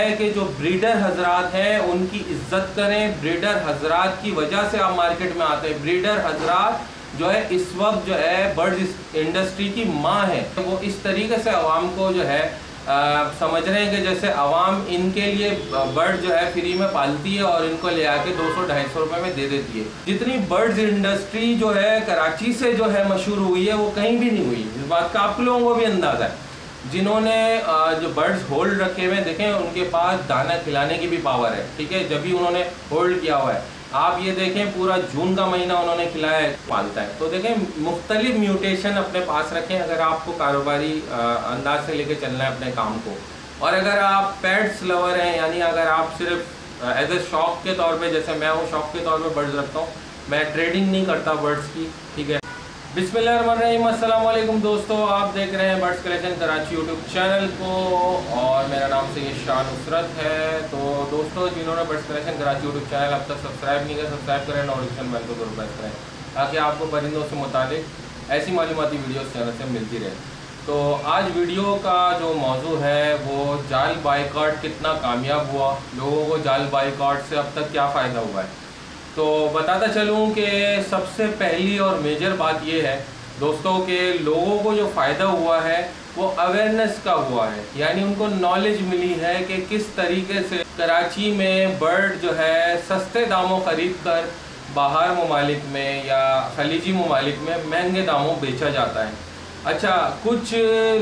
है कि जो ब्रीडर हजरात हैं उनकी इज्जत करें। ब्रीडर हजरात की वजह से आप मार्केट में आते हैं। ब्रीडर हजरात जो है इस वक्त जो है बर्ड्स इंडस्ट्री की माँ है। वो इस तरीके से आवाम को जो है समझ रहे हैं कि जैसे आवाम इनके लिए बर्ड जो है फ्री में पालती है और इनको ले आके 200-250 रुपए में दे देती है। जितनी बर्ड्स इंडस्ट्री जो है कराची से जो है मशहूर हुई है वो कहीं भी नहीं हुई। इस बात का आप लोगों को भी अंदाज़ा है। जिन्होंने जो बर्ड्स होल्ड रखे हुए देखें उनके पास दाना खिलाने की भी पावर है, ठीक है, जब भी उन्होंने होल्ड किया हुआ है। आप ये देखें पूरा जून का महीना उन्होंने खिलाया है, पालता है। तो देखें मुख्तलिफ म्यूटेशन अपने पास रखें अगर आपको कारोबारी अंदाज से लेके चलना है अपने काम को। और अगर आप पेट्स लवर हैं, यानी अगर आप सिर्फ एज ए शौक के तौर पे, जैसे मैं हूँ शौक के तौर पे बर्ड्स रखता हूँ, मैं ट्रेडिंग नहीं करता बर्ड्स की, ठीक है। बिस्मिल्लाहिर्रहमानिर्रहीम, अस्सलाम वालेकुम दोस्तों, आप देख रहे हैं birds collection Karachi YouTube channel को और मेरा नाम से ये शान नुसरत है। तो दोस्तों जिन्होंने birds collection Karachi YouTube channel अब तक सब्सक्राइब नहीं किया, सब्सक्राइब करें, नोटिफिकेशन बेल को जरूर प्रेस करें ताकि आपको परिंदों से मुतालिक ऐसी मालूमाती वीडियोस चैनल से मिलती रहे। तो आज वीडियो का जो मौजू है वो जाल बाइकॉट कितना कामयाब हुआ, लोगों को जाल बाइकॉट से अब तक क्या फ़ायदा हुआ है। तो बताता चलूँ कि सबसे पहली और मेजर बात ये है दोस्तों कि लोगों को जो फ़ायदा हुआ है वो अवेयरनेस का हुआ है, यानी उनको नॉलेज मिली है कि किस तरीके से कराची में बर्ड जो है सस्ते दामों ख़रीद कर बाहर ममालिक में या खलीजी ममालिक में महंगे दामों बेचा जाता है। अच्छा, कुछ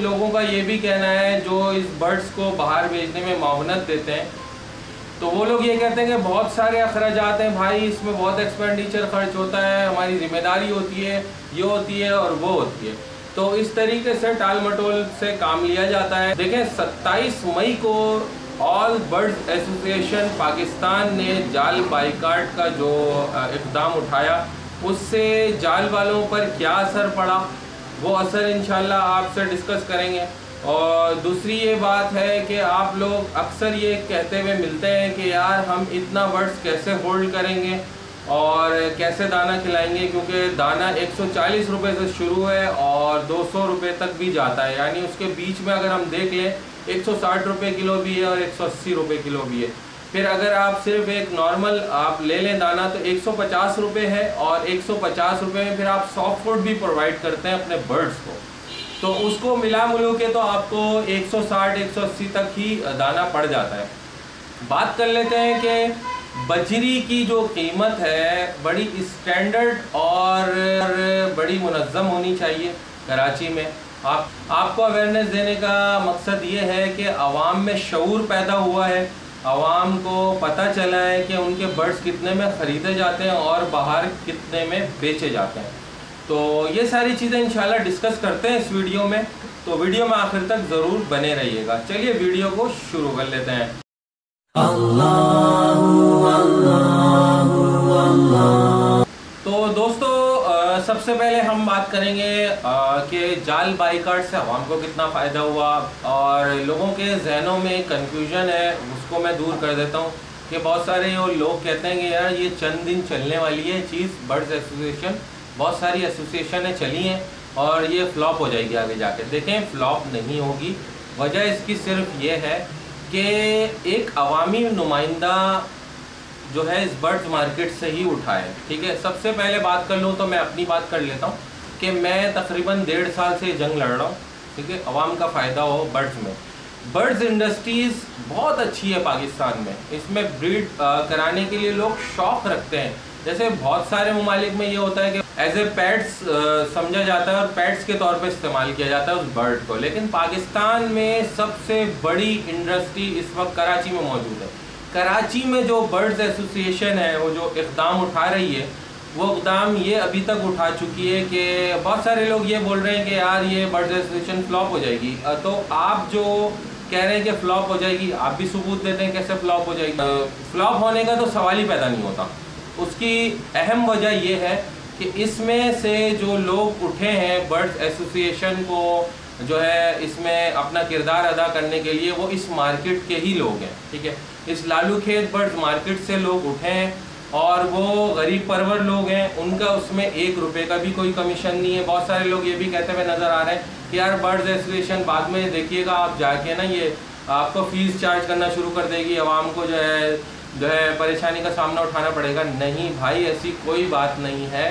लोगों का ये भी कहना है जो इस बर्ड्स को बाहर भेजने में मावनत देते हैं, तो वो लोग ये कहते हैं कि बहुत सारे अखराजात हैं भाई, इसमें बहुत एक्सपेंडिचर खर्च होता है, हमारी जिम्मेदारी होती है, ये होती है और वो होती है। तो इस तरीके से टाल मटोल से काम लिया जाता है। देखें 27 मई को ऑल बर्ड्स एसोसिएशन पाकिस्तान ने जाल बाइकाट का जो इक़दाम उठाया उससे जाल वालों पर क्या असर पड़ा, वो असर इंशाल्लाह आपसे डिस्कस करेंगे। और दूसरी ये बात है कि आप लोग अक्सर ये कहते हुए मिलते हैं कि यार हम इतना बर्ड्स कैसे होल्ड करेंगे और कैसे दाना खिलाएंगे, क्योंकि दाना 140 रुपये से शुरू है और 200 रुपये तक भी जाता है, यानी उसके बीच में अगर हम देख लें 160 रुपये किलो भी है और 180 रुपये किलो भी है। फिर अगर आप सिर्फ एक नॉर्मल आप ले लें दाना तो 150 रुपये है और 150 रुपये में फिर आप सॉफ्ट फूड भी प्रोवाइड करते हैं अपने बर्ड्स को, तो उसको मिला मिलू के तो आपको 160-180 तक ही दाना पड़ जाता है। बात कर लेते हैं कि बजरी की जो कीमत है बड़ी स्टैंडर्ड और बड़ी मुनज़्ज़म होनी चाहिए कराची में। आपको अवेयरनेस देने का मकसद ये है कि आवाम में शऊर पैदा हुआ है, आवाम को पता चला है कि उनके बर्ड्स कितने में ख़रीदे जाते हैं और बाहर कितने में बेचे जाते हैं। तो ये सारी चीज़ें इंशाल्लाह डिस्कस करते हैं इस वीडियो में, तो वीडियो में आखिर तक ज़रूर बने रहिएगा। चलिए वीडियो को शुरू कर लेते हैं। तो दोस्तों सबसे पहले हम बात करेंगे कि जाल बाइकाट से आवाम को कितना फ़ायदा हुआ और लोगों के जहनों में कन्फ्यूजन है उसको मैं दूर कर देता हूँ कि बहुत सारे लोग कहते हैं कि यार ये चंद दिन चलने वाली है चीज़, बर्ड्स एसोसिएशन, बहुत सारी एसोसिएशनें चली हैं और ये फ्लॉप हो जाएगी आगे जाके। देखें फ्लॉप नहीं होगी, वजह इसकी सिर्फ ये है कि एक अवामी नुमाइंदा जो है इस बर्ड्स मार्केट से ही उठा है, ठीक है। सबसे पहले बात कर लूँ तो मैं अपनी बात कर लेता हूँ कि मैं तकरीबन 1.5 साल से जंग लड़ रहा हूँ, ठीक है, अवाम का फ़ायदा हो बर्ड्स में। बर्ड्स इंडस्ट्रीज़ बहुत अच्छी है पाकिस्तान में, इसमें ब्रीड कराने के लिए लोग शौक़ रखते हैं। जैसे बहुत सारे ममालिक में ये होता है कि एज ए पेट्स समझा जाता है और पेट्स के तौर पे इस्तेमाल किया जाता है उस बर्ड को, लेकिन पाकिस्तान में सबसे बड़ी इंडस्ट्री इस वक्त कराची में मौजूद है। कराची में जो बर्ड्स एसोसिएशन है वो जो इक़दाम उठा रही है वो इक़दाम ये अभी तक उठा चुकी है कि बहुत सारे लोग ये बोल रहे हैं कि यार ये बर्ड्स एसोसिएशन फ्लॉप हो जाएगी। तो आप जो कह रहे हैं कि फ्लॉप हो जाएगी, आप भी सबूत देते हैं कैसे फ्लॉप हो जाएगी। फ्लॉप होने का तो सवाल ही पैदा नहीं होता। उसकी अहम वजह यह है कि इसमें से जो लोग उठे हैं बर्ड्स एसोसिएशन को जो है इसमें अपना किरदार अदा करने के लिए, वो इस मार्केट के ही लोग हैं, ठीक है। इस लालू खेत बर्ड्स मार्केट से लोग उठे हैं और वो गरीब परवर लोग हैं, उनका उसमें 1 रुपये का भी कोई कमीशन नहीं है। बहुत सारे लोग ये भी कहते हुए नज़र आ रहे हैं कि यार बर्ड्स एसोसिएशन बाद में देखिएगा आप जाके ना ये आपको फ़ीस चार्ज करना शुरू कर देगी, आवाम को जो है परेशानी का सामना उठाना पड़ेगा। नहीं भाई, ऐसी कोई बात नहीं है।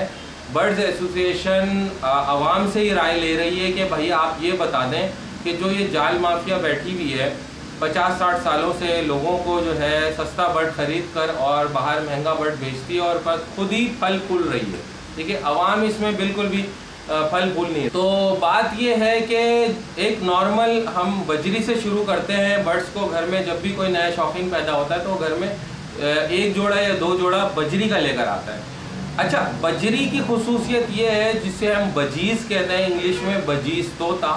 बर्ड्स एसोसिएशन आवाम से ही राय ले रही है कि भाई आप ये बता दें कि जो ये जाल माफिया बैठी हुई है 50-60 सालों से लोगों को जो है सस्ता बर्ड खरीद कर और बाहर महंगा बर्ड बेचती है और खुद ही फल फूल रही है, ठीक है। आवाम इसमें बिल्कुल भी फल फूल नहीं है। तो बात ये है कि एक नॉर्मल हम बजरी से शुरू करते हैं बर्ड्स को। घर में जब भी कोई नया शौकीन पैदा होता है तो घर में एक जोड़ा या 2 जोड़ा बजरी का लेकर आता है। अच्छा, बजरी की खुसूसियत ये है जिसे हम बजीज़ कहते हैं, इंग्लिश में बजीज़ तोता।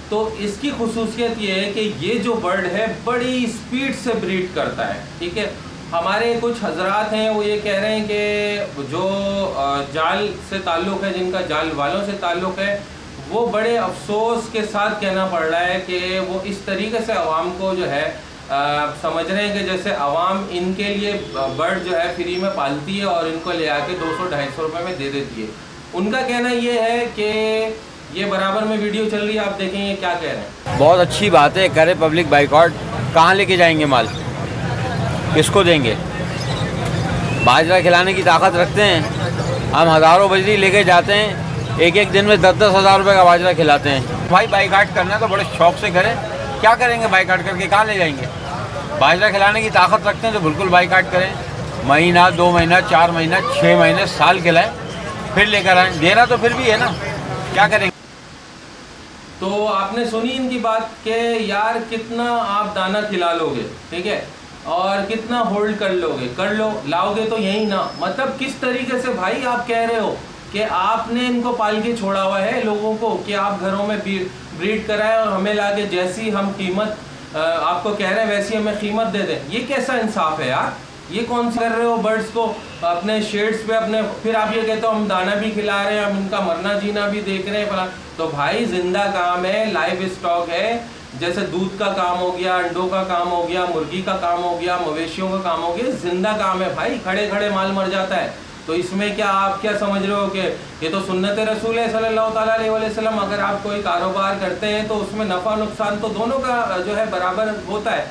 तो इसकी खुसूसियत ये है कि ये जो बर्ड है बड़ी स्पीड से ब्रीड करता है, ठीक है। हमारे कुछ हजरात हैं वो ये कह रहे हैं कि जो जाल से ताल्लुक़ है, जिनका जाल वालों से ताल्लुक़ है, वो बड़े अफसोस के साथ कहना पड़ रहा है कि वो इस तरीके से आवाम को जो है समझ रहे हैं कि जैसे आवाम इनके लिए बर्ड जो है फ्री में पालती है और इनको ले आके 200-250 रुपये में दे देती है। उनका कहना ये है कि ये बराबर में वीडियो चल रही है, आप देखें ये क्या कह रहे हैं। बहुत अच्छी बात है, करे पब्लिक बाइकआउट। कहाँ लेके जाएंगे माल, किसको देंगे? बाजरा खिलाने की ताकत रखते हैं हम, हज़ारों बजरी लेके जाते हैं, एक दिन में 10-10 हज़ार रुपये का बाजरा खिलाते हैं। भाई बाइकआउट करना है तो बड़े शौक से करें। क्या करेंगे बाइकआउट करके, कहाँ ले जाएंगे? बाजरा खिलाने की ताकत रखते हैं तो बिल्कुल बाइकआउट करें। महीना, 2 महीना, 4 महीना, 6 महीने, साल खिलाएं, फिर लेकर आएँ। देना तो फिर भी है ना, क्या करेंगे? तो आपने सुनी इनकी बात कि यार कितना आप दाना खिला लोगे, ठीक है, और कितना होल्ड कर लोगे, कर लो, लाओगे तो यही ना। मतलब किस तरीके से भाई आप कह रहे हो कि आपने इनको पाल के छोड़ा हुआ है लोगों को कि आप घरों में ब्रीड कराएं और हमें लाके जैसी हम कीमत आपको कह रहे हैं वैसी हमें कीमत दे दें। ये कैसा इंसाफ है यार? ये कौन सा कर रहे हो बर्ड्स को अपने शेड्स पे अपने, फिर आप ये कहते हो हम दाना भी खिला रहे हैं, हम इनका मरना जीना भी देख रहे हैं। तो भाई जिंदा काम है, लाइव स्टॉक है, जैसे दूध का काम हो गया, अंडों का काम हो गया, मुर्गी का काम हो गया, मवेशियों का काम हो गया, जिंदा काम है भाई। खड़े खड़े माल मर जाता है। तो इसमें क्या आप क्या समझ रहे हो कि ये तो सुन्नत रसूल है सल्लल्लाहु ताला अलैहि वसल्लम। अगर आप कोई कारोबार करते हैं तो उसमें नफ़ा नुकसान तो दोनों का जो है बराबर होता है।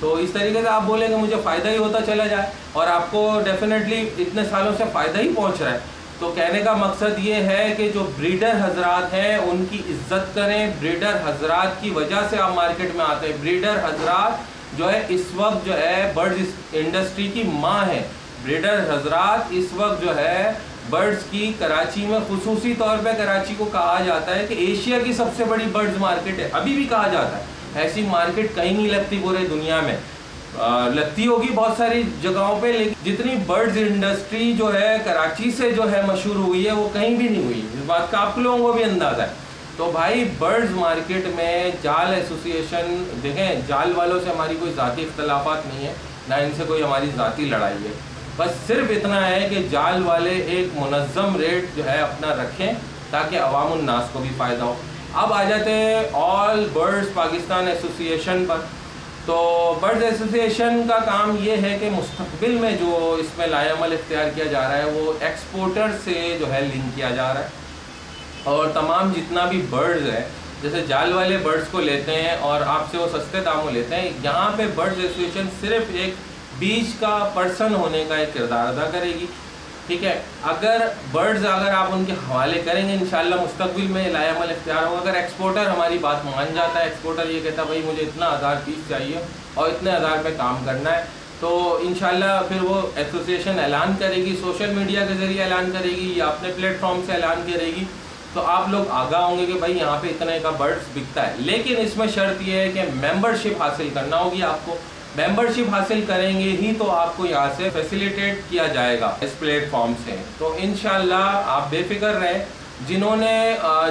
तो इस तरीके से आप बोलेंगे मुझे फ़ायदा ही होता चला जाए और आपको डेफिनेटली इतने सालों से फ़ायदा ही पहुंच रहा है। तो कहने का मकसद ये है कि जो ब्रीडर हजरात हैं उनकी इज्जत करें। ब्रीडर हजरात की वजह से आप मार्केट में आते हैं। ब्रीडर हजरात जो है इस वक्त जो है बर्ड्स इंडस्ट्री की माँ है। ब्रीडर हजरात इस वक्त जो है बर्ड्स की कराची में खुसूसी तौर पे कराची को कहा जाता है कि एशिया की सबसे बड़ी बर्ड्स मार्केट है, अभी भी कहा जाता है। ऐसी मार्केट कहीं नहीं लगती पूरे दुनिया में। लगती होगी बहुत सारी जगहों पे, लेकिन जितनी बर्ड्स इंडस्ट्री जो है कराची से जो है मशहूर हुई है वो कहीं भी नहीं हुई। इस बात का आप लोगों को भी अंदाज़ा है। तो भाई बर्ड्स मार्केट में जाल एसोसिएशन, देखें जाल वालों से हमारी कोई ज़ाती इख्तलाफात नहीं है, ना इनसे कोई हमारी ज़ाती लड़ाई है। बस सिर्फ इतना है कि जाल वाले एक मुनज़्ज़म रेट जो है अपना रखें ताकि अवाम उन्नास को भी फ़ायदा हो। अब आ जाते हैं ऑल बर्ड्स पाकिस्तान एसोसिएशन पर। तो बर्ड्स एसोसिएशन का काम ये है कि मुस्तक़बिल में जो इसमें लाएअमल इख्तियार किया जा रहा है वो एक्सपोर्टर से जो है लिंक किया जा रहा है और तमाम जितना भी बर्ड्स है, जैसे जाल वाले बर्ड्स को लेते हैं और आपसे वो सस्ते दामों लेते हैं, यहाँ पे बर्ड्स एसोसिएशन सिर्फ एक बीच का पर्सन होने का एक किरदार अदा करेगी, ठीक है। अगर बर्ड्स अगर आप उनके हवाले करेंगे इंशाल्लाह मुस्तक़बिल में लाएअमल इख्तियार होगा। अगर एक्सपोर्टर हमारी बात मान जाता है, एक्सपोर्टर ये कहता है भाई मुझे इतना 1000 पीस चाहिए और इतने 1000 पे काम करना है, तो इंशाल्लाह फिर वो एसोसिएशन ऐलान करेगी, सोशल मीडिया के ज़रिए ऐलान करेगी या अपने प्लेटफॉर्म से ऐलान करेगी, तो आप लोग आगाह होंगे कि भाई यहाँ पे इतने का बर्ड्स बिकता है। लेकिन इसमें शर्त यह है कि मेंबरशिप हासिल करना होगी आपको। मेंबरशिप हासिल करेंगे ही तो आपको यहाँ से फैसिलिटेट किया जाएगा इस प्लेटफॉर्म से। तो इंशाल्लाह आप बेफिक्र रहें। जिन्होंने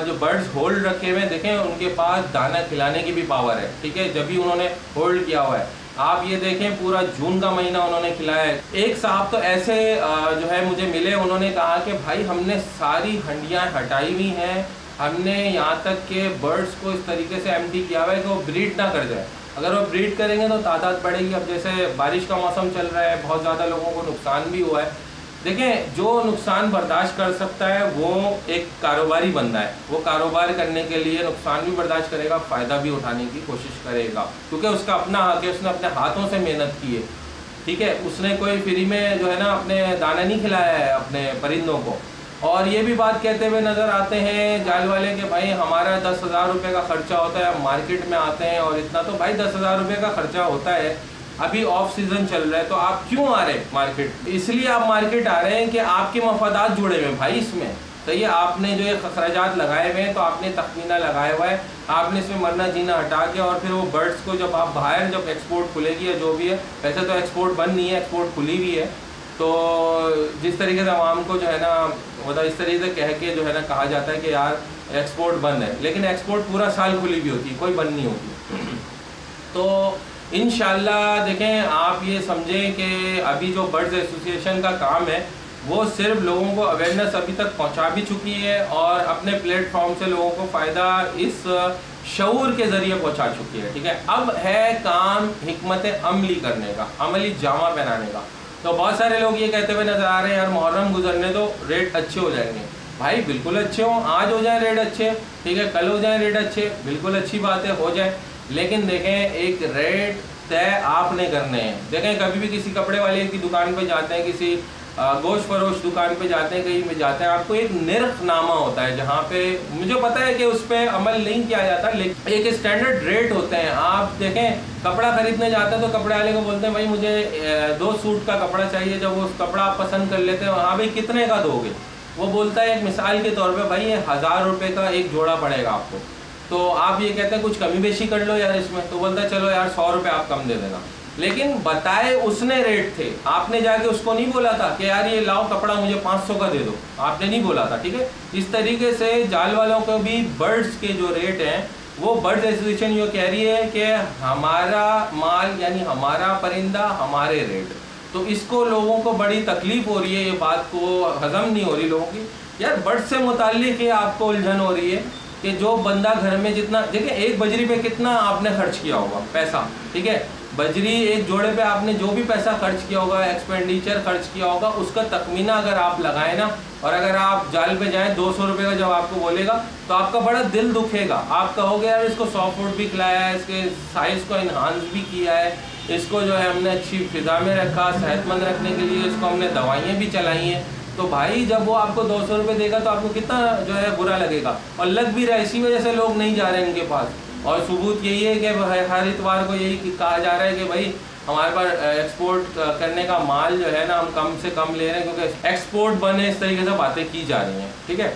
जो बर्ड्स होल्ड रखे हुए देखें उनके पास दाना खिलाने की भी पावर है, ठीक है, जब भी उन्होंने होल्ड किया हुआ है। आप ये देखें पूरा जून का महीना उन्होंने खिलाया है। एक साहब तो ऐसे जो है मुझे मिले, उन्होंने कहा कि भाई हमने सारी हंडियाँ हटाई हुई हैं, हमने यहाँ तक के बर्ड्स को इस तरीके से एम्प्टी किया हुआ है कि वो ब्रीड ना कर जाए। अगर वो ब्रीड करेंगे तो तादाद बढ़ेगी। अब जैसे बारिश का मौसम चल रहा है, बहुत ज़्यादा लोगों को नुकसान भी हुआ है, देखें, जो नुकसान बर्दाश्त कर सकता है वो एक कारोबारी बंदा है, वो कारोबार करने के लिए नुकसान भी बर्दाश्त करेगा, फ़ायदा भी उठाने की कोशिश करेगा, क्योंकि उसका अपना हक है, उसने अपने हाथों से मेहनत की है, ठीक है। उसने कोई फ्री में जो है ना अपने दाना नहीं खिलाया है अपने परिंदों को। और ये भी बात कहते हुए नज़र आते हैं जाल वाले कि भाई हमारा 10,000 रुपये का ख़र्चा होता है, हम मार्केट में आते हैं और इतना, तो भाई 10,000 रुपये का ख़र्चा होता है, अभी ऑफ सीज़न चल रहा है, तो आप क्यों आ रहे हैं मार्केट? इसलिए आप मार्केट आ रहे हैं कि आपके मफादात जुड़े हुए हैं भाई इसमें। तो ये आपने जो ये खराजात लगाए हुए हैं, तो आपने तखमीना लगाया हुआ है, आपने इसमें मरना जीना हटा के, और फिर वो बर्ड्स को जब आप बाहर, जब एक्सपोर्ट खुलेगी या जो भी है, वैसे तो एक्सपोर्ट बंद नहीं है, एक्सपोर्ट खुली हुई है, तो जिस तरीके से आवाम को जो है ना मतलब इस तरीके से कह के जो है ना कहा जाता है कि यार एक्सपोर्ट बंद है, लेकिन एक्सपोर्ट पूरा साल खुली हुई होती है, कोई बंद नहीं होती। तो इंशाल्लाह देखें, आप ये समझें कि अभी जो बर्ड्स एसोसिएशन का काम है वो सिर्फ लोगों को अवेयरनेस अभी तक पहुंचा भी चुकी है, और अपने प्लेटफॉर्म से लोगों को फ़ायदा इस शऊर के ज़रिए पहुंचा चुकी है, ठीक है। अब है काम हिकमत अमली करने का, अमली जामा पहनाने का। तो बहुत सारे लोग ये कहते हुए नज़र आ रहे हैं यार मुहर्रम गुजरने दो, रेट अच्छे हो जाएंगे। भाई बिल्कुल अच्छे हों, आज हो जाए रेट अच्छे, ठीक है, कल हो जाए रेट अच्छे, बिल्कुल अच्छी बात है, हो जाए, लेकिन देखें एक रेट तय आपने करने हैं। देखें, कभी भी किसी कपड़े वाले की दुकान पे जाते हैं, किसी गोश्त फरोश दुकान पे जाते हैं, कहीं पे जाते हैं, आपको एक निर्खनामा होता है जहाँ पे मुझे पता है कि उस पर अमल नहीं किया जाता, लेकिन एक स्टैंडर्ड रेट होते हैं। आप देखें, कपड़ा खरीदने जाते हैं तो कपड़े वाले को बोलते हैं भाई मुझे 2 सूट का कपड़ा चाहिए, जब वो कपड़ा आप पसंद कर लेते हैं, हाँ भाई कितने का दोगे, वो बोलता है एक मिसाल के तौर पर भाई ये 1000 रुपये का एक जोड़ा पड़ेगा आपको, तो आप ये कहते हैं कुछ कमी बेशी कर लो यार इसमें, तो बोलता है चलो यार 100 रुपये आप कम दे देना, लेकिन बताए उसने रेट थे, आपने जाके उसको नहीं बोला था कि यार ये लाओ कपड़ा मुझे 500 का दे दो, आपने नहीं बोला था, ठीक है। इस तरीके से जाल वालों को भी बर्ड्स के जो रेट हैं वो बर्ड्स एसोसिएशन ये कह रही है कि हमारा माल यानी हमारा परिंदा हमारे रेट, तो इसको लोगों को बड़ी तकलीफ हो रही है, ये बात को हजम नहीं हो रही लोगों की। यार बर्ड्स से मुताल्लिक ये आपको उलझन हो रही है कि जो बंदा घर में जितना, देखिए एक बजरी पे कितना आपने खर्च किया होगा पैसा, ठीक है, बजरी एक जोड़े पे आपने जो भी पैसा खर्च किया होगा, एक्सपेंडिचर खर्च किया होगा, उसका तखमीना अगर आप लगाए ना, और अगर आप जाल पे जाएं 200 रुपये का जब आपको बोलेगा तो आपका बड़ा दिल दुखेगा। आप कहोगे यार इसको सॉफ्ट फूड भी खिलाया है, इसके साइज़ को इन्हांस भी किया है, इसको जो है हमने अच्छी फिजा में रखा, सेहतमंद रखने के लिए इसको हमने दवाइयाँ भी चलाई हैं, तो भाई जब वो आपको 200 रुपये देगा तो आपको कितना जो है बुरा लगेगा, और लग भी रहा है, इसी वजह से लोग नहीं जा रहे हैं इनके पास। और सबूत यही है कि हर इतवार को यही कहा जा रहा है कि भाई हमारे पास एक्सपोर्ट करने का माल जो है ना हम कम से कम ले रहे हैं, क्योंकि एक्सपोर्ट बने, इस तरीके से बातें की जा रही हैं, ठीक है।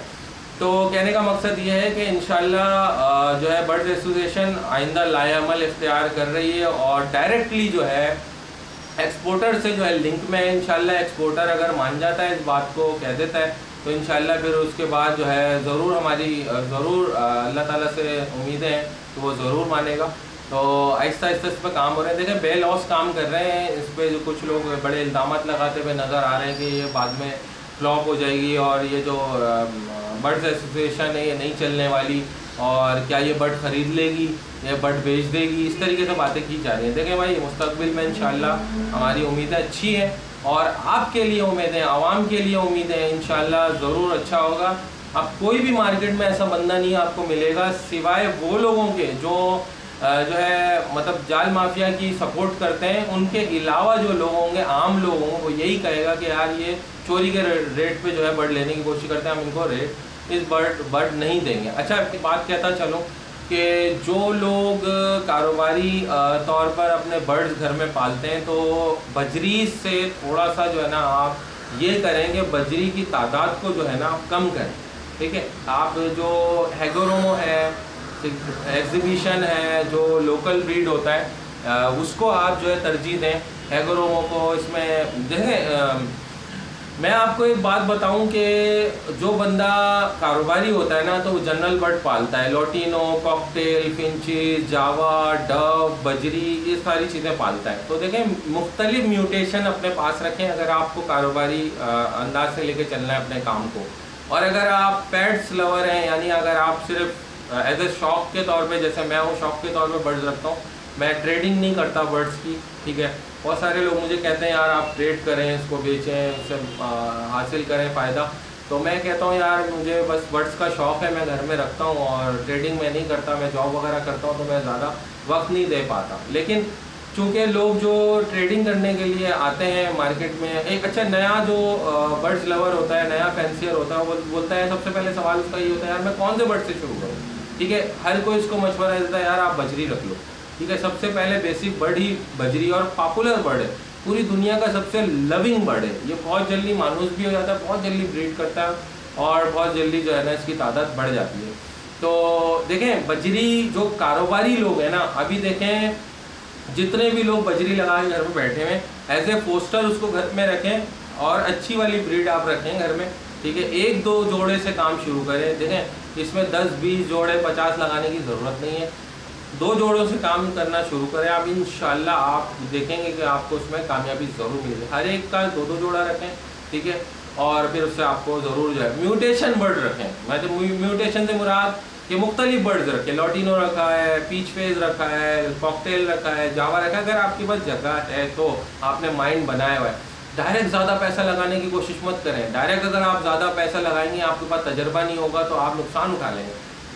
तो कहने का मकसद ये है कि इंशाल्लाह जो है बर्ड्स एसोसिएशन आइंदा लाएअमल इख्तियार कर रही है, और डायरेक्टली जो है एक्सपोर्टर से जो है लिंक में इंशाल्लाह एक्सपोर्टर अगर मान जाता है, इस बात को कह देता है, तो इंशाल्लाह फिर उसके बाद जो है ज़रूर हमारी अल्लाह ताला से उम्मीदें हैं तो वो ज़रूर मानेगा। तो आहिस्ता आहिस्ता इस पर काम हो रहे हैं। देखें बेल हाउस काम कर रहे हैं इस पर, जो कुछ लोग बड़े इल्ज़ामात लगाते हुए नज़र आ रहे हैं कि ये बाद में फ्लॉप हो जाएगी, और ये जो बर्ड्स एसोसिएशन है ये नहीं चलने वाली, और क्या ये बर्ड ख़रीद लेगी, ये बर्ड बेच देगी, इस तरीके से बातें की जा रही हैं। देखें भाई मुस्तकबिल में इंशाल्लाह हमारी उम्मीदें अच्छी हैं, और आपके लिए उम्मीदें, आवाम के लिए उम्मीदें, इंशाल्लाह ज़रूर अच्छा होगा। अब कोई भी मार्केट में ऐसा बंदा नहीं आपको मिलेगा सिवाय वो लोगों के जो है मतलब जाल माफिया की सपोर्ट करते हैं, उनके अलावा जो लोग होंगे, आम लोग होंगे, वो यही कहेगा कि यार ये चोरी के रेट पे जो है बर्ड लेने की कोशिश करते हैं, हम इनको रेट इस बर्ड नहीं देंगे। अच्छा बात कहता चलो कि जो लोग कारोबारी तौर पर अपने बर्ड्स घर में पालते हैं, तो बजरी से थोड़ा सा जो है ना आप ये करें कि बजरी की तादाद को जो है ना आप कम करें, ठीक है। आप जो हैगोरोमो है, एग्जीबिशन है, जो लोकल ब्रीड होता है उसको आप जो है तरजीह दें हैगोरोमो को। इसमें देखें मैं आपको एक बात बताऊं कि जो बंदा कारोबारी होता है ना तो वो जनरल बर्ड पालता है, लोटिनो, कॉकटेल, फिंचेस, जावा, डव, बजरी, ये सारी चीज़ें पालता है। तो देखें मुख्तलिफ म्यूटेशन अपने पास रखें अगर आपको कारोबारी अंदाज से लेके चलना है अपने काम को। और अगर आप पेट्स लवर हैं, यानी अगर आप सिर्फ एज ए शौक के तौर पे, जैसे मैं हूँ शौक के तौर पे बर्ड्स रखता हूँ, मैं ट्रेडिंग नहीं करता बर्ड्स की, ठीक है, बहुत सारे लोग मुझे कहते हैं यार आप ट्रेड करें, इसको बेचें, उससे हासिल करें फ़ायदा। तो मैं कहता हूँ यार मुझे बस बर्ड्स का शौक़ है, मैं घर में रखता हूँ और ट्रेडिंग में नहीं करता, मैं जॉब वगैरह करता हूँ तो मैं ज़्यादा वक्त नहीं दे पाता। लेकिन चूँकि लोग जो ट्रेडिंग करने के लिए आते हैं मार्केट में, एक अच्छा नया जो बर्ड्स लवर होता है, नया फैंसियर होता है, वो बोलता है सबसे पहले सवाल उसका ये होता है यार मैं कौन से बर्ड से शुरू करूँ। ठीक है, हर कोई इसको मशवरा देता है यार आप बजरी रख लो। ठीक है, सबसे पहले बेसिक बर्ड ही बजरी और पॉपुलर बर्ड है, पूरी दुनिया का सबसे लविंग बर्ड है। ये बहुत जल्दी मानूस भी हो जाता है, बहुत जल्दी ब्रीड करता है और बहुत जल्दी जो है ना इसकी तादाद बढ़ जाती है। तो देखें बजरी जो कारोबारी लोग हैं ना, अभी देखें जितने भी लोग बजरी लगा के घर में बैठे हुए एज ए पोस्टर उसको घर में रखें और अच्छी वाली ब्रीड आप रखें घर में। ठीक है, 1-2 जोड़े से काम शुरू करें। देखें इसमें 10-20 जोड़े 50 लगाने की ज़रूरत नहीं है, 2 जोड़ों से काम करना शुरू करें आप, इंशाल्लाह आप देखेंगे कि आपको उसमें कामयाबी ज़रूर मिलेगी। हर एक का 2-2 जोड़ा रखें। ठीक है, और फिर उससे आपको ज़रूर जो है म्यूटेशन बर्ड रखें। मैं तो म्यूटेशन से मुराद कि मुख्तलिफ बर्ड्स रखें, लॉटिनो रखा है, पीच फेज रखा है, कॉकटेल रखा है, जावा रखा है। अगर आपके पास जगह है तो आपने माइंड बनाया हुआ है, डायरेक्ट ज़्यादा पैसा लगाने की कोशिश मत करें। डायरेक्ट अगर आप ज़्यादा पैसा लगाएंगे आपके पास तजर्बा नहीं होगा तो आप नुकसान उठा लेंगे।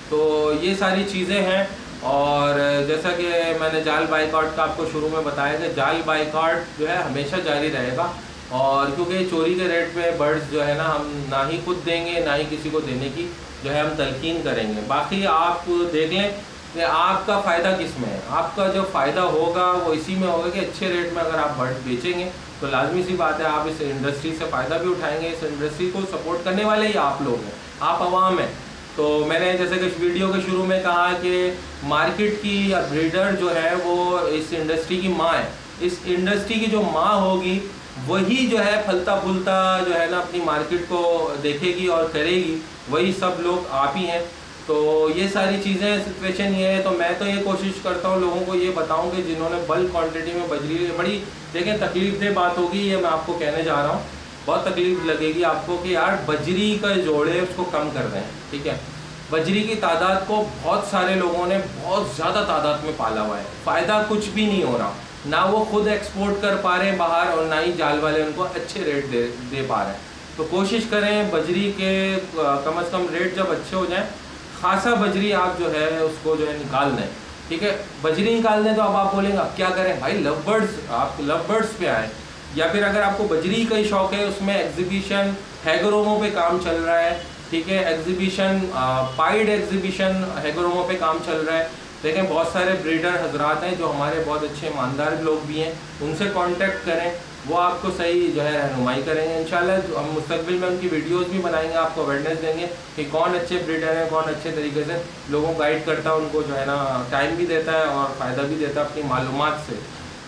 तो ये सारी चीज़ें हैं। और जैसा कि मैंने जाल बाइकआउट का आपको शुरू में बताया कि जाल बाइकआउट जो है हमेशा जारी रहेगा, और क्योंकि चोरी के रेट पे बर्ड्स जो है ना हम ना ही खुद देंगे ना ही किसी को देने की जो है हम तलकीन करेंगे। बाकी आप देख लें कि आपका फ़ायदा किस में है। आपका जो फ़ायदा होगा वो इसी में होगा कि अच्छे रेट में अगर आप बर्ड बेचेंगे तो लाजमी सी बात है आप इस इंडस्ट्री से फ़ायदा भी उठाएंगे। इस इंडस्ट्री को सपोर्ट करने वाले ही आप लोग हैं, आप आवाम हैं। तो मैंने जैसे कि वीडियो के शुरू में कहा कि मार्केट की या ब्रीडर जो है वो इस इंडस्ट्री की माँ है। इस इंडस्ट्री की जो माँ होगी वही जो है फलता फूलता जो है ना अपनी मार्केट को देखेगी और करेगी, वही सब लोग आप ही हैं। तो ये सारी चीज़ें सिचुएशन ये है। तो मैं तो ये कोशिश करता हूँ लोगों को ये बताऊँ कि जिन्होंने बल्क क्वांटिटी में बजरी, बड़ी देखें तकलीफ दे बात होगी ये मैं आपको कहने जा रहा हूँ, बहुत तकलीफ लगेगी आपको कि यार बजरी का जोड़े उसको कम कर रहे हैं। ठीक है, बजरी की तादाद को बहुत सारे लोगों ने बहुत ज़्यादा तादाद में पाला हुआ है, फ़ायदा कुछ भी नहीं हो रहा, ना वो खुद एक्सपोर्ट कर पा रहे हैं बाहर और ना ही जाल वाले उनको अच्छे रेट दे पा रहे हैं। तो कोशिश करें बजरी के कम से कम रेट जब अच्छे हो जाएं, खासा बजरी आप जो है उसको जो है निकाल दें। ठीक है, बजरी निकाल दें तो अब आप बोलेंगे अब क्या करें भाई, लव बर्ड्स, आप लव बर्ड्स पे आए। या फिर अगर आपको बजरी का ही शौक़ है, उसमें एग्जीबिशन हैगरोमो पे काम चल रहा है। ठीक है, एग्जीबिशन पाइड एग्जीबिशन हैगरोमो पे काम चल रहा है। देखें बहुत सारे ब्रीडर हजरात हैं जो हमारे बहुत अच्छे ईमानदार लोग भी हैं, उनसे कांटेक्ट करें, वो आपको सही जो है रहनुमाई करेंगे। इंशाल्लाह हम मुस्तकबिल में उनकी वीडियोस भी बनाएंगे, आपको अवेयरनेस देंगे कि कौन अच्छे ब्रीडर हैं, कौन अच्छे तरीके से लोगों को गाइड करता है, उनको जो है ना टाइम भी देता है और फ़ायदा भी देता है अपनी मालूमात से।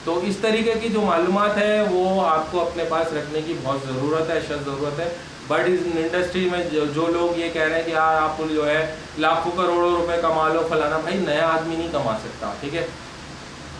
तो इस तरीके की जो मालूमात है वो आपको अपने पास रखने की बहुत ज़रूरत है, अशद ज़रूरत है। बट इस इंडस्ट्री में जो लोग ये कह रहे हैं कि यार आप जो है लाखों करोड़ों रुपए कमा लो फलाना, भाई नया आदमी नहीं कमा सकता। ठीक है,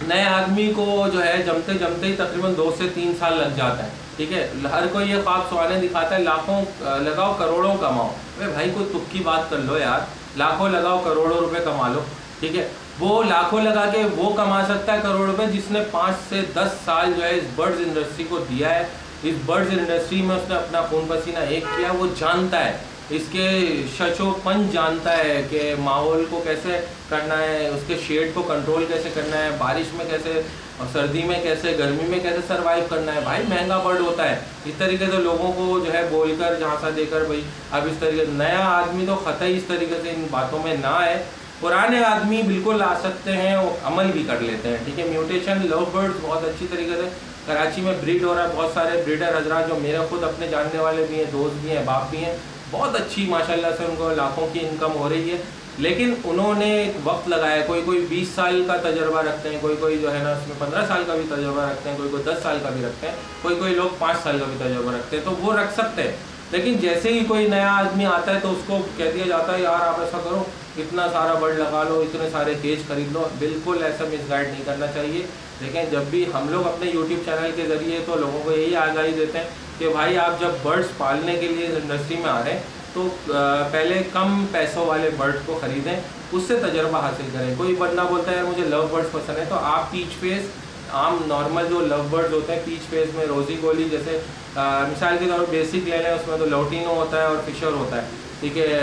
नए आदमी को जो है जमते जमते ही तकरीबन 2 से 3 साल लग जाता है। ठीक है, हर कोई ये ख्वाब सवालें दिखाता है लाखों लगाओ करोड़ों कमाओ। अरे भाई कोई तुक की बात कर लो यार, लाखों लगाओ करोड़ों रुपए कमा लो। ठीक है, वो लाखों लगा के वो कमा सकता है करोड़ रुपए जिसने 5 से 10 साल जो है इस बर्ड्स इंडस्ट्री को दिया है। इस बर्ड्स इंडस्ट्री में उसने अपना खून पसीना एक किया, वो जानता है इसके शशोपन, जानता है कि माहौल को कैसे करना है, उसके शेड को कंट्रोल कैसे करना है, बारिश में कैसे और सर्दी में कैसे, गर्मी में कैसे सरवाइव करना है। भाई महंगा बर्ड होता है। इस तरीके से लोगों को जो है बोलकर झांसा देकर भाई अब इस तरीके, नया आदमी तो ख़तई इस तरीके से इन बातों में ना आए। पुराने आदमी बिल्कुल आ सकते हैं, वो अमल भी कर लेते हैं। ठीक है, म्यूटेशन लव बर्ड्स बहुत अच्छी तरीके से कराची में ब्रीड हो रहा है। बहुत सारे ब्रीडर हजरात जो मेरे खुद अपने जानने वाले भी हैं, दोस्त भी हैं, बाप भी हैं, बहुत अच्छी माशाल्लाह से उनको लाखों की इनकम हो रही है। लेकिन उन्होंने वक्त लगाया, कोई 20 साल का तजर्बा रखते हैं, कोई जो है ना उसमें 15 साल का भी तजर्बा रखते हैं, कोई 10 साल का भी रखते हैं, कोई लोग 5 साल का भी तजर्बा रखते हैं, तो वो रख सकते हैं। लेकिन जैसे ही कोई नया आदमी आता है तो उसको कह दिया जाता है यार आप ऐसा करो, इतना सारा बर्ड लगा लो, इतने सारे केज खरीद लो। बिल्कुल ऐसा मिसगाइड नहीं करना चाहिए। देखें जब भी हम लोग अपने YouTube चैनल के ज़रिए तो लोगों को यही आगाही देते हैं कि भाई आप जब बर्ड्स पालने के लिए इंडस्ट्री में आ रहे हैं तो पहले कम पैसों वाले बर्ड्स को ख़रीदें, उससे तजर्बा हासिल करें। कोई बंदा बोलता है यार मुझे लव बर्ड्स पसंद है, तो आप पीच फेस आम नॉर्मल जो लव बर्ड्स होते हैं पीच फेस में, रोजी गोली जैसे मिसाल के तौर पर बेसिक ले लें, उसमें तो लोटिनो होता है और फिशर होता है, ठीक है।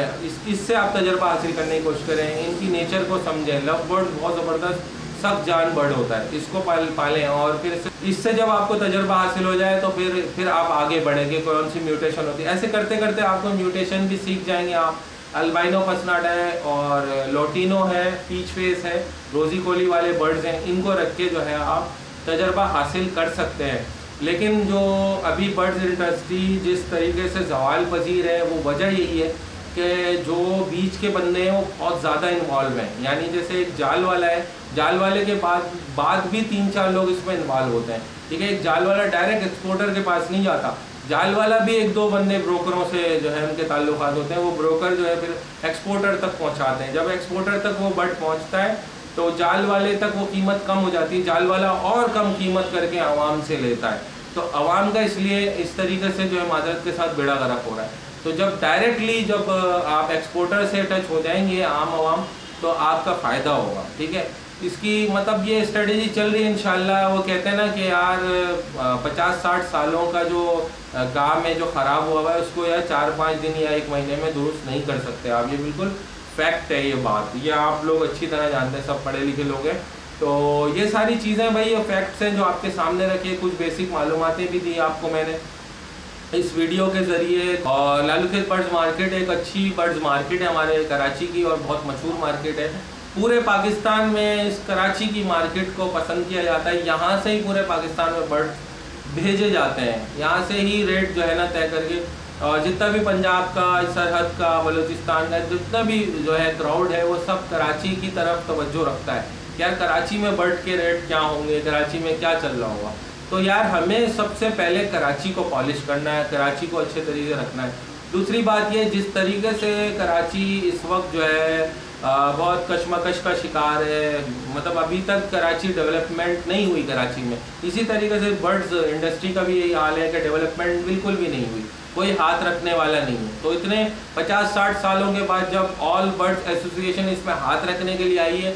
इससे आप तजर्बा हासिल करने की कोशिश करें, इनकी नेचर को समझें। लव बर्ड बहुत ज़बरदस्त सख्त जान बर्ड होता है, इसको पालें और फिर इससे जब आपको तजर्बा हासिल हो जाए तो फिर आप आगे बढ़ेंगे कौन सी म्यूटेशन होती है। ऐसे करते करते आपको म्यूटेशन भी सीख जाएंगे आप। अल्बाइनो पसनाट है और लोटिनो है, पीच फेस है, रोजी कोली वाले बर्ड्स हैं, इनको रख के जो है आप तजर्बा हासिल कर सकते हैं। लेकिन जो अभी बर्ड्स इंडस्ट्री जिस तरीके से ज़वाल पजीर है, वो वजह यही है कि जो बीच के बंदे हैं वो बहुत ज़्यादा इन्वॉल्व हैं। यानी जैसे एक जाल वाला है, जाल वाले के बाद भी 3-4 लोग इसमें इन्वॉल्व होते हैं, ठीक है। एक जाल वाला डायरेक्ट एक्सपोर्टर के पास नहीं जाता, जाल वाला भी 1-2 बंदे ब्रोकरों से जो है उनके ताल्लुकात होते हैं, वो ब्रोकर जो है फिर एक्सपोर्टर तक पहुंचाते हैं। जब एक्सपोर्टर तक वो बर्ड पहुंचता है तो जाल वाले तक वो कीमत कम हो जाती है, जाल वाला और कम कीमत करके आवाम से लेता है। तो आवाम का इसलिए इस तरीके से जो है माजरत के साथ बेड़ा गर्क हो रहा है। तो जब डायरेक्टली जब आप एक्सपोर्टर से टच हो जाएंगे आम आवाम, तो आपका फ़ायदा होगा, ठीक है। इसकी मतलब ये स्ट्रेटजी चल रही है इंशाल्लाह। वो कहते हैं ना कि यार 50-60 सालों का जो काम है जो ख़राब हुआ हुआ है उसको यार 4-5 दिन या 1 महीने में दुरुस्त नहीं कर सकते आप। ये बिल्कुल फैक्ट है ये बात, ये आप लोग अच्छी तरह जानते हैं, सब पढ़े लिखे लोग हैं। तो ये सारी चीज़ें भाई ये फैक्ट्स हैं जो आपके सामने रखे। कुछ बेसिक मालूमातें भी दी आपको मैंने इस वीडियो के ज़रिए। और लालूखेत बर्ड्स मार्केट एक अच्छी बर्ड्स मार्केट है हमारे कराची की और बहुत मशहूर मार्केट है। पूरे पाकिस्तान में इस कराची की मार्केट को पसंद किया जाता है। यहाँ से ही पूरे पाकिस्तान में बर्ड्स भेजे जाते हैं, यहाँ से ही रेट जो है ना तय करके। और जितना भी पंजाब का, सरहद का, बलूचिस्तान का जितना भी जो है क्राउड है वो सब कराची की तरफ तवज्जो रखता है। यार कराची में बर्ड के रेट क्या होंगे, कराची में क्या चल रहा होगा। तो यार हमें सबसे पहले कराची को पॉलिश करना है, कराची को अच्छे तरीके से रखना है। दूसरी बात ये, जिस तरीके से कराची इस वक्त जो है बहुत कशमकश का शिकार है, मतलब अभी तक कराची डेवलपमेंट नहीं हुई कराची में, इसी तरीके से बर्ड्स इंडस्ट्री का भी यही हाल है कि डेवलपमेंट बिल्कुल भी नहीं हुई, कोई हाथ रखने वाला नहीं है। तो इतने 50-60 सालों के बाद जब ऑल बर्ड्स एसोसिएशन इसमें हाथ रखने के लिए आई है,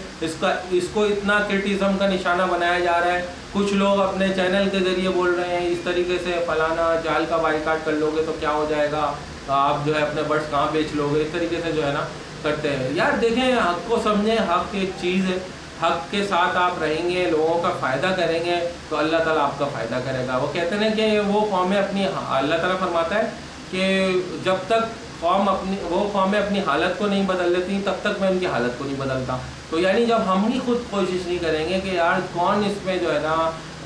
इसको इतना क्रिटिज़म का निशाना बनाया जा रहा है। कुछ लोग अपने चैनल के ज़रिए बोल रहे हैं इस तरीके से फलाना जाल का बाइकाट कर लोगे तो क्या हो जाएगा, आप जो है अपने बर्ड्स कहाँ बेच लोगे, इस तरीके से जो है ना करते हैं। यार देखें, हक़ को समझें, हक़ एक चीज़ है, हक़ के साथ आप रहेंगे, लोगों का फ़ायदा करेंगे तो अल्लाह ताला आपका फ़ायदा करेगा। वो कहते हैं कि वो कौमें अपनी, अल्लाह ताला फरमाता है कि जब तक कौमें अपनी हालत को नहीं बदल लेती तब तक मैं उनकी हालत को नहीं बदलता। तो यानी जब हम ही खुद कोशिश नहीं करेंगे कि यार कौन इसमें जो है ना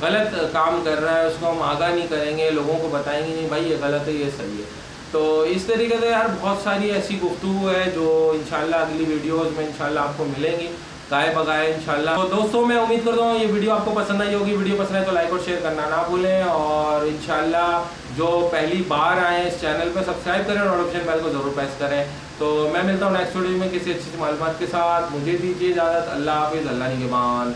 गलत काम कर रहा है, उसको हम आगाह नहीं करेंगे, लोगों को बताएंगे नहीं भाई ये गलत है ये सही है। तो इस तरीके से यार बहुत सारी ऐसी गुफ्तगू है जो इंशाल्लाह अगली वीडियोज़ में इंशाल्लाह आपको मिलेंगी गाय बगाए इंशाल्लाह। तो दोस्तों मैं उम्मीद करता हूँ ये वीडियो आपको पसंद आई होगी। वीडियो पसंद है तो लाइक और शेयर करना ना भूलें, और इंशाल्लाह जो पहली बार आए इस चैनल पर सब्सक्राइब करें और नोटिफिकेशन बेल को ज़रूर प्रेस करें। तो मैं मिलता हूँ नेक्स्ट वीडियो में किसी अच्छी मालूमात के साथ। मुझे दीजिए इजाज़त। अल्लाह हाफिज़, अल्लाह निगहबान।